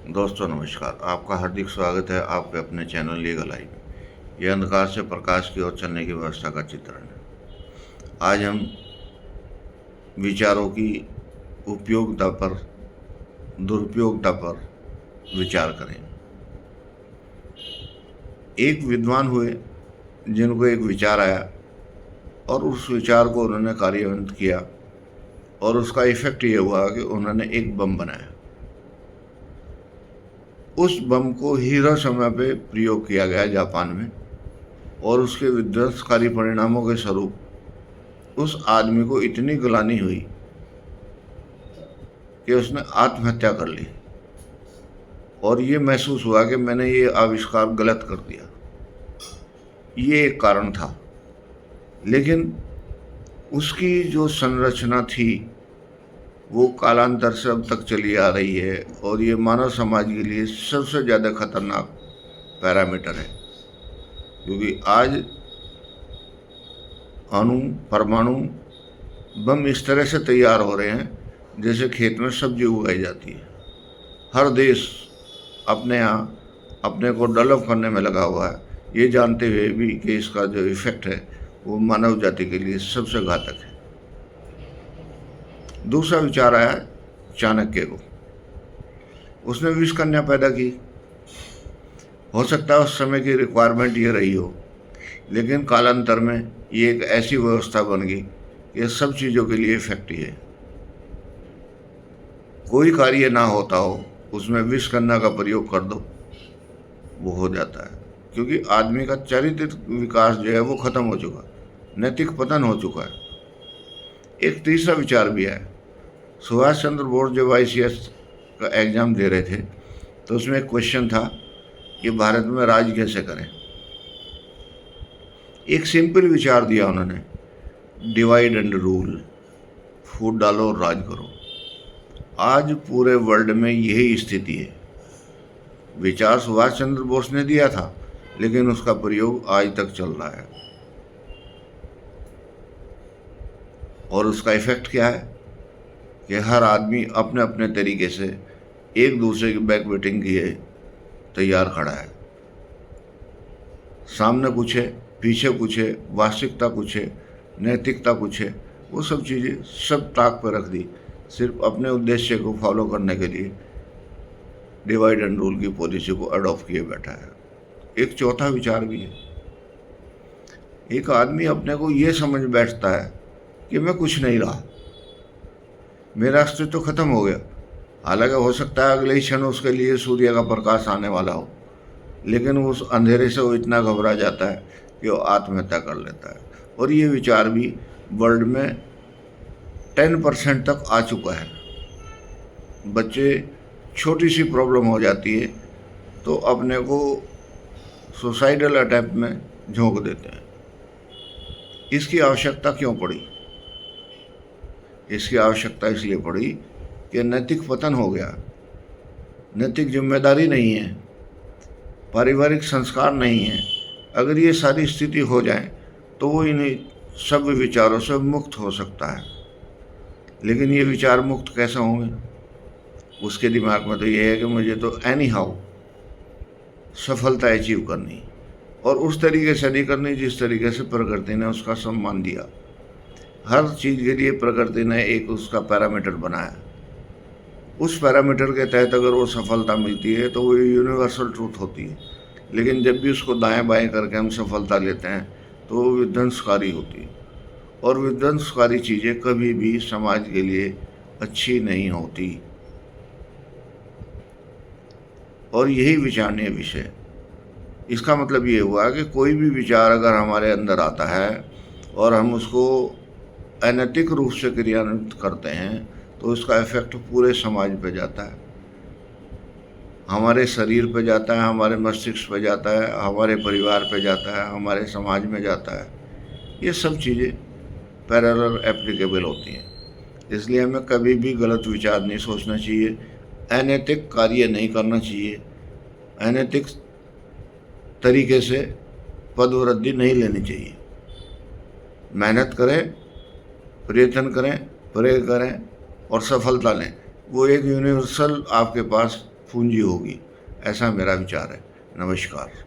दोस्तों नमस्कार। आपका हार्दिक स्वागत है आपके अपने चैनल लीगल आई में। यह अंधकार से प्रकाश की ओर चलने की व्यवस्था का चित्रण है। आज हम विचारों की उपयोगिता पर, दुरुपयोगिता पर विचार करें। एक विद्वान हुए जिनको एक विचार आया और उस विचार को उन्होंने कार्यान्वित किया और उसका इफेक्ट ये हुआ कि उन्होंने एक बम बनाया। उस बम को हिरोशिमा पे प्रयोग किया गया जापान में, और उसके विध्वंसकारी परिणामों के स्वरूप उस आदमी को इतनी ग्लानि हुई कि उसने आत्महत्या कर ली और ये महसूस हुआ कि मैंने ये आविष्कार गलत कर दिया। ये एक कारण था, लेकिन उसकी जो संरचना थी वो कालांतर से अब तक चली आ रही है और ये मानव समाज के लिए सबसे ज़्यादा खतरनाक पैरामीटर है, क्योंकि आज अणु परमाणु बम इस तरह से तैयार हो रहे हैं जैसे खेत में सब्जी उगाई जाती है। हर देश अपने यहाँ अपने को डेवलप करने में लगा हुआ है, ये जानते हुए भी कि इसका जो इफेक्ट है वो मानव जाति के लिए सबसे घातक है। दूसरा विचार आया चाणक्य को। उसने विष कन्या पैदा की। हो सकता है उस समय की रिक्वायरमेंट ये रही हो, लेकिन कालांतर में ये एक ऐसी व्यवस्था बन गई कि सब चीज़ों के लिए इफेक्टिव है। कोई कार्य ना होता हो उसमें विष कन्या का प्रयोग कर दो, वो हो जाता है, क्योंकि आदमी का चारित्रिक विकास जो है वो खत्म हो चुका, नैतिक पतन हो चुका है। एक तीसरा विचार भी है। सुभाष चंद्र बोस जब ICS का एग्ज़ाम दे रहे थे तो उसमें एक क्वेश्चन था कि भारत में राज कैसे करें। एक सिंपल विचार दिया उन्होंने, डिवाइड एंड रूल, फूट डालो और राज करो। आज पूरे वर्ल्ड में यही स्थिति है। विचार सुभाष चंद्र बोस ने दिया था, लेकिन उसका प्रयोग आज तक चल रहा है। और उसका इफेक्ट क्या है कि हर आदमी अपने अपने तरीके से एक दूसरे की बैक बेटिंग किए तैयार खड़ा है। सामने कुछ है, पीछे कुछ है, वास्तविकता कुछ है, नैतिकता कुछ है। वो सब चीज़ें सब ताक पर रख दी, सिर्फ अपने उद्देश्य को फॉलो करने के लिए डिवाइड एंड रूल की पॉलिसी को अडॉप्ट किए बैठा है। एक चौथा विचार भी है। एक आदमी अपने को ये समझ बैठता है कि मैं कुछ नहीं रहा, मेरा अस्तित्व तो खत्म हो गया। हालांकि हो सकता है अगले ही क्षण उसके लिए सूर्य का प्रकाश आने वाला हो, लेकिन उस अंधेरे से वो इतना घबरा जाता है कि वो आत्महत्या कर लेता है। और ये विचार भी वर्ल्ड में 10% तक आ चुका है। बच्चे छोटी सी प्रॉब्लम हो जाती है तो अपने को सुसाइडल अटैम्प्ट में झोंक देते हैं। इसकी आवश्यकता क्यों पड़ी? इसकी आवश्यकता इसलिए पड़ी कि नैतिक पतन हो गया, नैतिक जिम्मेदारी नहीं है, पारिवारिक संस्कार नहीं है। अगर ये सारी स्थिति हो जाए तो वो इन सब विचारों से मुक्त हो सकता है। लेकिन ये विचार मुक्त कैसे होंगे? उसके दिमाग में तो ये है कि मुझे तो एनी हाउ सफलता अचीव करनी, और उस तरीके से नहीं करनी जिस तरीके से प्रकृति ने उसका सम्मान दिया। हर चीज़ के लिए प्रकृति ने एक उसका पैरामीटर बनाया। उस पैरामीटर के तहत अगर वो सफलता मिलती है तो वो यूनिवर्सल ट्रूथ होती है। लेकिन जब भी उसको दाएं बाएं करके हम सफलता लेते हैं तो वो विध्वंसकारी होती है, और विध्वंसकारी चीज़ें कभी भी समाज के लिए अच्छी नहीं होती। और यही विचारणीय विषय। इसका मतलब ये हुआ कि कोई भी विचार अगर हमारे अंदर आता है और हम उसको अनैतिक रूप से क्रियान्वित करते हैं तो उसका इफेक्ट पूरे समाज पे जाता है, हमारे शरीर पे जाता है, हमारे मस्तिष्क पे जाता है, हमारे परिवार पे जाता है, हमारे समाज में जाता है। ये सब चीज़ें पैरेलल एप्लीकेबल होती हैं। इसलिए हमें कभी भी गलत विचार नहीं सोचना चाहिए, अनैतिक कार्य नहीं करना चाहिए, अनैतिक तरीके से पदवृद्धि नहीं लेनी चाहिए। मेहनत करें, प्रयत्न करें, प्रे करें और सफलता लें। वो एक यूनिवर्सल आपके पास पूंजी होगी। ऐसा मेरा विचार है। नमस्कार।